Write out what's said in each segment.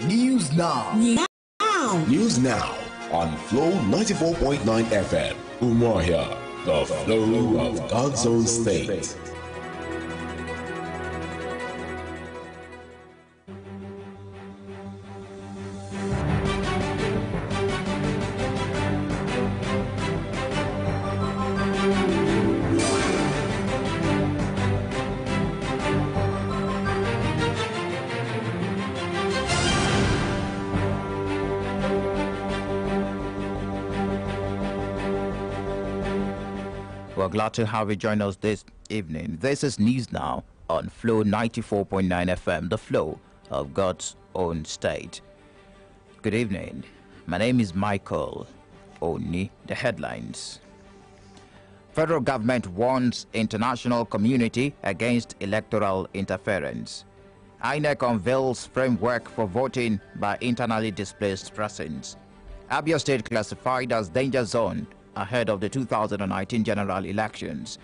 News Now. News Now on Flow 94.9 FM. Umuahia, the flow of God's own state. We're glad to have you join us this evening. This is News Now on Flow 94.9 FM, the flow of God's own state. Good evening. My name is Michael Oni. The headlines. Federal government warns international community against electoral interference. INEC unveils framework for voting by internally displaced persons. Abia State classified as danger zone ahead of the 2019 general elections.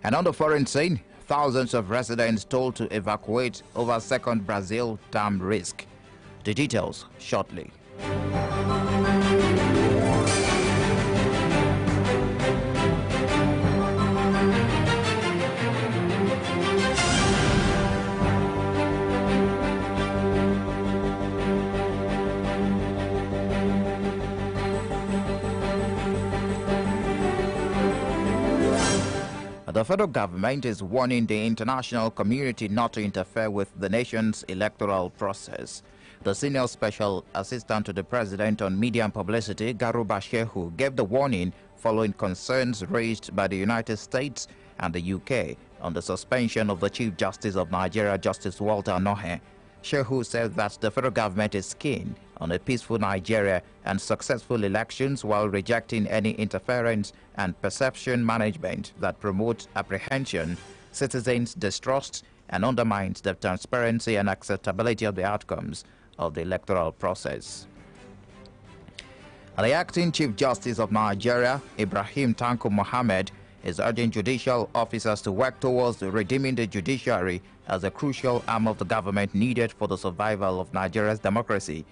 And on the foreign scene, thousands of residents told to evacuate over second Brazil dam risk. The details shortly. The federal government is warning the international community not to interfere with the nation's electoral process. The senior special assistant to the president on media and publicity, Garuba Shehu, gave the warning following concerns raised by the United States and the UK on the suspension of the Chief Justice of Nigeria, Justice Walter Onnoghen. Shehu said that the federal government is keen on a peaceful Nigeria and successful elections while rejecting any interference and perception management that promotes apprehension, citizens' distrust, and undermines the transparency and acceptability of the outcomes of the electoral process. The acting Chief Justice of Nigeria, Ibrahim Tanko Mohammed, is urging judicial officers to work towards redeeming the judiciary as a crucial arm of the government needed for the survival of Nigeria's democracy.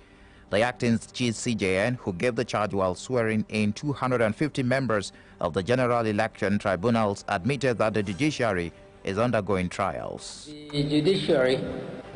The acting Chief CJN, who gave the charge while swearing in 250 members of the General Election Tribunals, admitted that the judiciary is undergoing trials. The judiciary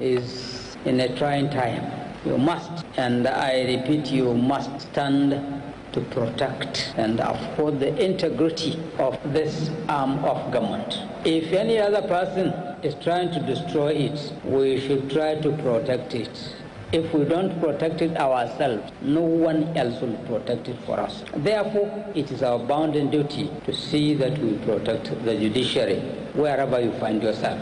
is in a trying time. You must, and I repeat, you must stand to protect and uphold the integrity of this arm of government. If any other person is trying to destroy it, we should try to protect it. If we don't protect it ourselves, no one else will protect it for us. Therefore, it is our bounden duty to see that we protect the judiciary wherever you find yourself.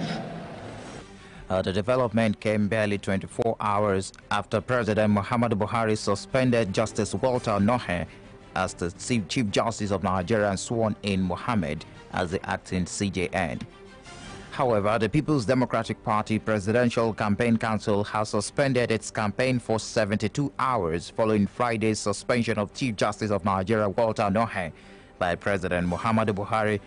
The development came barely 24 hours after President Muhammadu Buhari suspended Justice Walter Onnoghen as the Chief Justice of Nigeria and sworn in Mohammed as the acting CJN. However, the People's Democratic Party Presidential Campaign Council has suspended its campaign for 72 hours following Friday's suspension of Chief Justice of Nigeria Walter Onnoghen by President Muhammadu Buhari.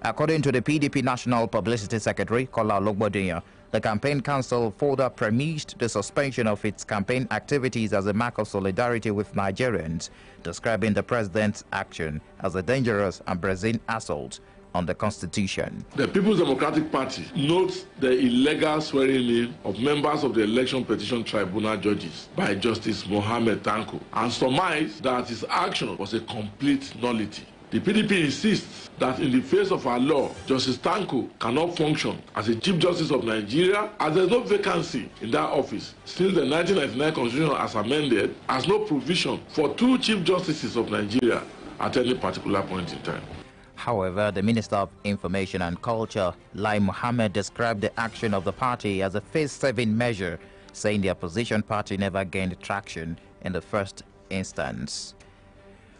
According to the PDP National Publicity Secretary, Kola Ologbondiyan, the Campaign Council further premised the suspension of its campaign activities as a mark of solidarity with Nigerians, describing the president's action as a dangerous and brazen assault on the Constitution. The People's Democratic Party notes the illegal swearing-in of members of the Election Petition Tribunal judges by Justice Mohammed Tanko and surmise that his action was a complete nullity. The PDP insists that in the face of our law, Justice Tanko cannot function as a Chief Justice of Nigeria as there is no vacancy in that office since the 1999 Constitution as amended has no provision for two Chief Justices of Nigeria at any particular point in time. However, the Minister of Information and Culture, Lai Mohammed, described the action of the party as a face-saving measure, saying the opposition party never gained traction in the first instance.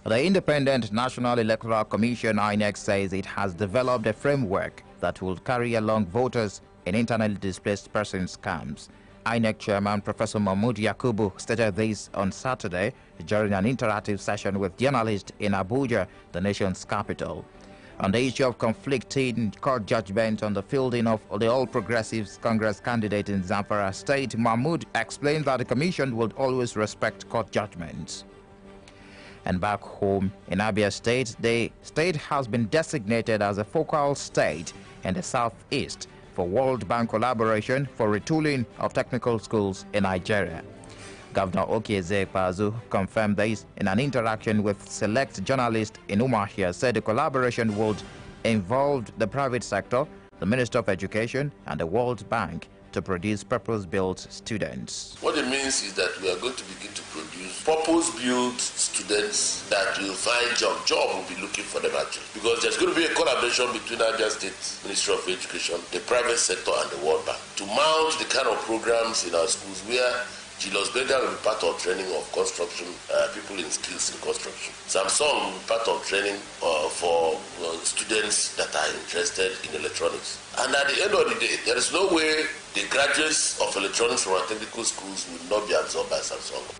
The Independent National Electoral Commission, INEC, says it has developed a framework that will carry along voters in internally displaced persons camps. INEC Chairman Professor Mahmoud Yakubu stated this on Saturday during an interactive session with journalists in Abuja, the nation's capital. On the issue of conflicting court judgment on the fielding of the All Progressives Congress candidate in Zamfara State, Mahmood explained that the commission would always respect court judgments. And back home in Abia State, the state has been designated as a focal state in the southeast for World Bank collaboration for retooling of technical schools in Nigeria. Governor Okezie Ikpeazu confirmed this in an interaction with select journalists in Umuahia, said the collaboration would involve the private sector, the Minister of Education, and the World Bank to produce purpose-built students. What it means is that we are going to begin to produce purpose-built students that will find job. Job will be looking for them actually. Because there's going to be a collaboration between Abia State Ministry of Education, the private sector, and the World Bank to mount the kind of programs in our schools where Julius Berger will be part of training of construction, people in skills in construction. Samsung will be part of training for students that are interested in electronics. And at the end of the day, there is no way the graduates of electronics from our technical schools will not be absorbed by Samsung.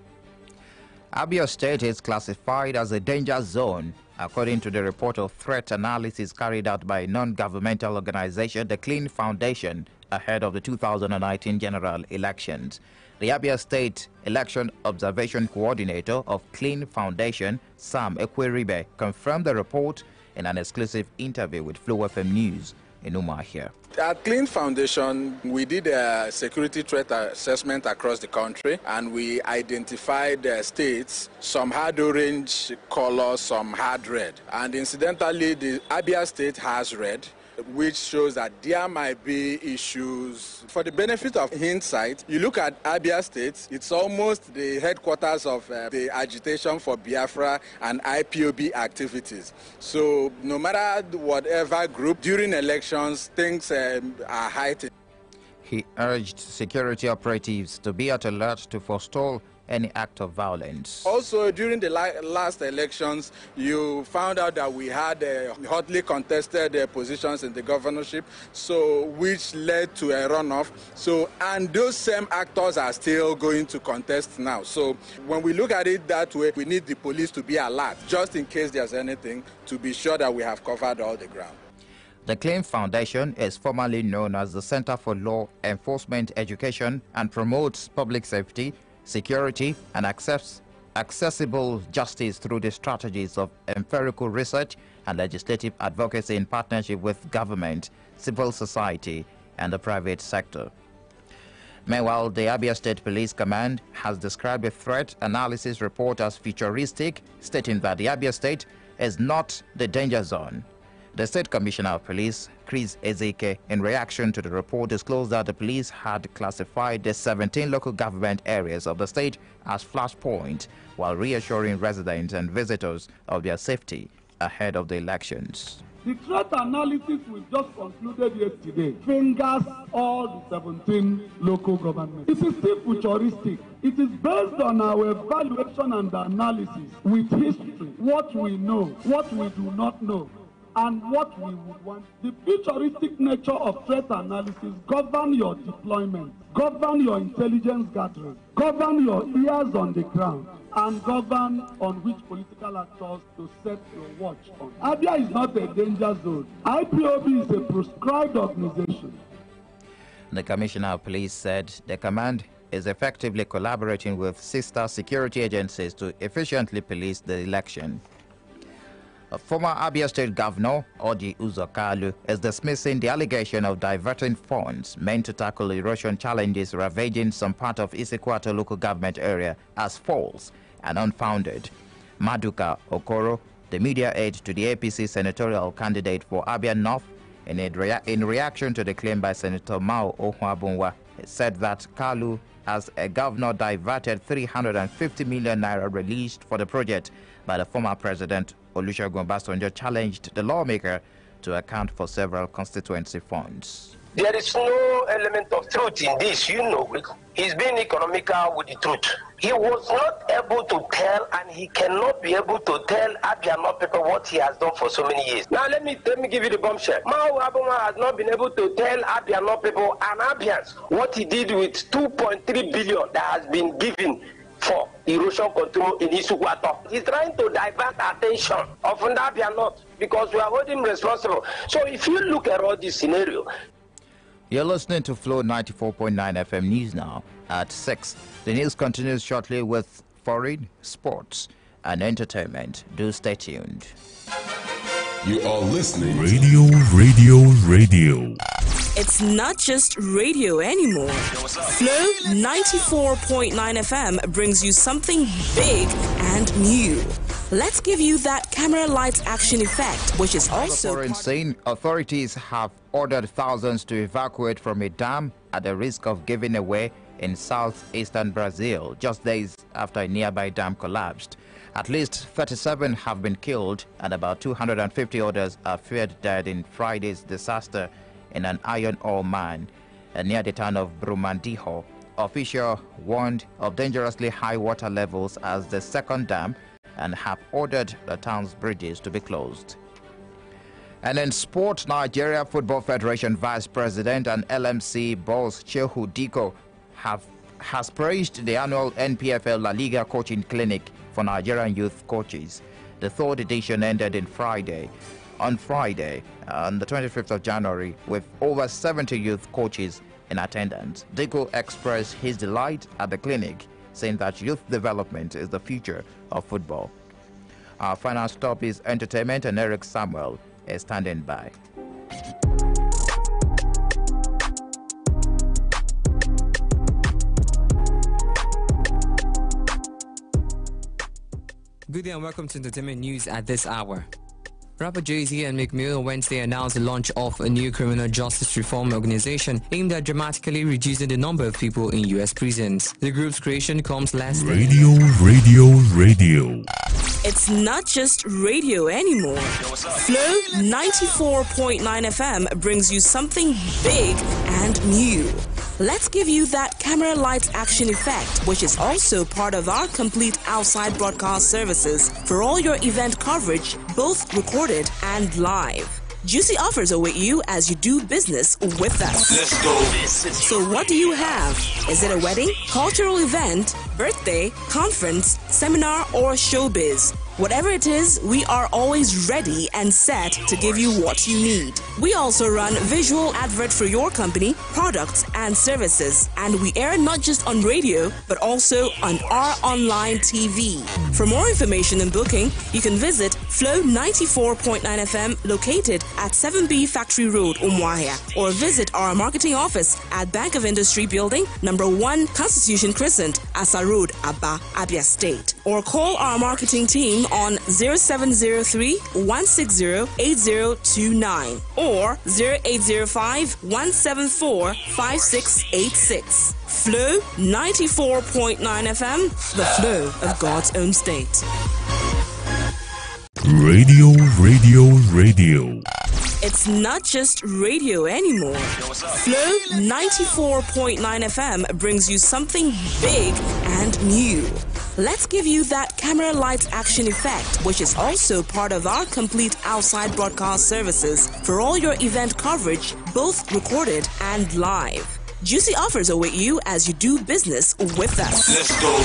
Abia State is classified as a danger zone, according to the report of threat analysis carried out by non-governmental organization, the Clean Foundation, ahead of the 2019 general elections. The Abia State Election Observation Coordinator of Clean Foundation, Sam Ekweribe, confirmed the report in an exclusive interview with Flow FM News in Umuahia. At Clean Foundation, we did a security threat assessment across the country, and we identified states. Some had orange color, some had red. And incidentally, the Abia State has red, which shows that there might be issues. For the benefit of hindsight, you look at Abia State, it's almost the headquarters of the agitation for Biafra and IPOB activities. So no matter whatever group, during elections, things are heightened. He urged security operatives to be at alert to forestall any act of violence. Also, during the last elections, you found out that we had hotly contested positions in the governorship, so which led to a runoff. So, and those same actors are still going to contest now. So, when we look at it that way, we need the police to be alert, just in case there's anything, to be sure that we have covered all the ground. The Clean Foundation is formerly known as the Center for Law Enforcement Education and promotes public safety, security, and accessible justice through the strategies of empirical research and legislative advocacy in partnership with government, civil society, and the private sector. Meanwhile, the Abia State Police Command has described the threat analysis report as futuristic, stating that the Abia State is not the danger zone. The State Commissioner of Police, Chris Ezeke, in reaction to the report, disclosed that the police had classified the 17 local government areas of the state as flashpoints, while reassuring residents and visitors of their safety ahead of the elections. The threat analysis we just concluded yesterday fingers all the 17 local governments. It is still futuristic. It is based on our evaluation and analysis with history, what we know, what we do not know, and what we would want. The futuristic nature of threat analysis govern your deployment, govern your intelligence gathering, govern your ears on the ground, and govern on which political actors to set your watch on. Abia is not a danger zone. IPOB is a proscribed organization. The Commissioner of Police said the command is effectively collaborating with sister security agencies to efficiently police the election. A former Abia State Governor, Orji Uzor Kalu, is dismissing the allegation of diverting funds meant to tackle erosion challenges ravaging some part of Isikwata local government area as false and unfounded. Maduka Okoro, the media aide to the APC senatorial candidate for Abia North, in reaction to the claim by Senator Mao Ohuabunwa, said that Kalu, as a governor, diverted 350 million naira released for the project by the former president Olusegun Obasanjo, challenged the lawmaker to account for several constituency funds. There is no element of truth in this, you know. He's being economical with the truth. He was not able to tell, and he cannot be able to tell Abia people what he has done for so many years. Now let me give you the bombshell. Mao Aboma has not been able to tell Abia people and Abians what he did with 2.3 billion that has been given for erosion control in Isugwato. He's trying to divert attention of Ndabia North because we are holding him responsible. So if you look at all this scenario. You're listening to Flow 94.9 FM News now at 6. The news continues shortly with foreign, sports, and entertainment. Do stay tuned. You are listening. Radio. It's not just radio anymore. Flow 94.9 FM brings you something big and new. Let's give you that camera lights action effect, which is also foreign scene. Authorities have ordered thousands to evacuate from a dam at the risk of giving away in southeastern Brazil, just days after a nearby dam collapsed. At least 37 have been killed and about 250 others are feared dead in Friday's disaster in an iron ore mine near the town of Brumadinho. Officials warned of dangerously high water levels as the second dam and have ordered the town's bridges to be closed. And in sport, Nigeria Football Federation Vice President and LMC boss Shehu Diko has praised the annual NPFL La Liga coaching clinic for Nigerian youth coaches. The third edition ended on Friday, on the 25th of January, with over 70 youth coaches in attendance. Diko expressed his delight at the clinic, saying that youth development is the future of football. Our final stop is entertainment, and Eric Samuel is standing by. Good day and welcome to Entertainment News at this hour. Rapper Jay-Z and Meek Mill on Wednesday announced the launch of a new criminal justice reform organization aimed at dramatically reducing the number of people in U.S. prisons. The group's creation comes last Radio. It's not just radio anymore. Flow 94.9 FM brings you something big and new. Let's give you that camera lights action effect, which is also part of our complete outside broadcast services for all your event coverage, both recorded and live. Juicy offers await you as you do business with us. Let's go. So what do you have? Is it a wedding, cultural event, birthday, conference, seminar, or showbiz? Whatever it is, we are always ready and set to give you what you need. We also run visual advert for your company, products, and services. And we air not just on radio, but also on our online TV. For more information and booking, you can visit Flow 94.9 FM located at 7B Factory Road, Umuahia, or visit our marketing office at Bank of Industry Building, number 1 Constitution Crescent, Asa Road, Aba, Abia State. Or call our marketing team on 0703 160 8029 or 0805 174 5686. Flow 94.9 FM, the flow of God's own state. Radio. It's not just radio anymore. Flow 94.9 FM brings you something big and new. Let's give you that camera lights action effect, which is also part of our complete outside broadcast services for all your event coverage, both recorded and live. Juicy offers await you as you do business with us. Let's go.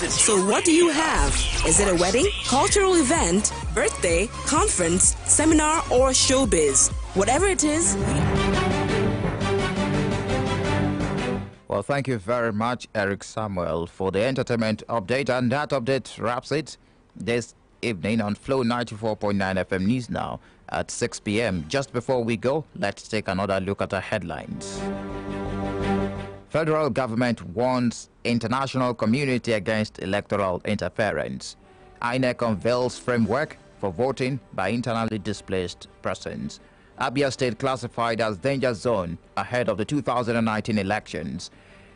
So what do you have? Is it a wedding, cultural event, birthday, conference, seminar, or showbiz? Whatever it is. Well, thank you very much, Eric Samuel, for the entertainment update. And that update wraps it this evening on Flow 94.9 FM News now at 6 p.m. Just before we go, let's take another look at the headlines. Federal government warns international community against electoral interference. INEC unveils framework for voting by internally displaced persons. Abia State classified as danger zone ahead of the 2019 elections.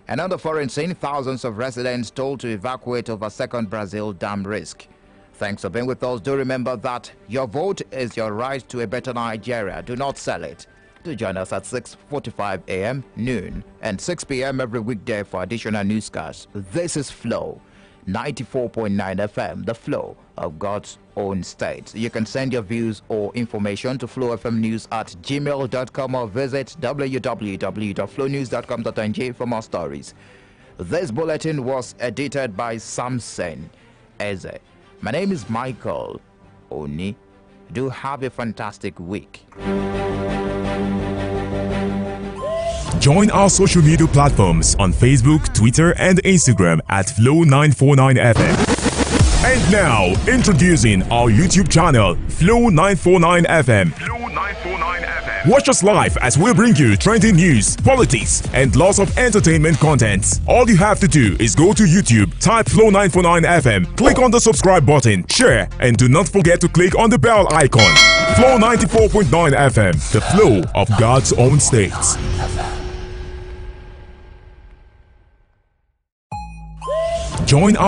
And on the foreign scene, thousands of residents told to evacuate over second Brazil dam risk. Thanks for being with us. Do remember that your vote is your right to a better Nigeria. Do not sell it. Do join us at 6:45 a.m., noon, and 6 p.m. every weekday for additional newscasts. This is Flow 94.9 FM, the flow of God's own state. You can send your views or information to flowfmnews@gmail.com or visit www.flownews.com.ng for more stories. This bulletin was edited by Samson Eze. My name is Michael Oni. Do have a fantastic week. Join our social media platforms on Facebook, Twitter, and Instagram at Flow949FM. And now, introducing our YouTube channel, Flow949FM. Watch us live as we bring you trending news, politics, and lots of entertainment content. All you have to do is go to YouTube, type Flow949FM, click on the subscribe button, share, and do not forget to click on the bell icon. Flow 94.9 FM, the flow of God's own state. Join our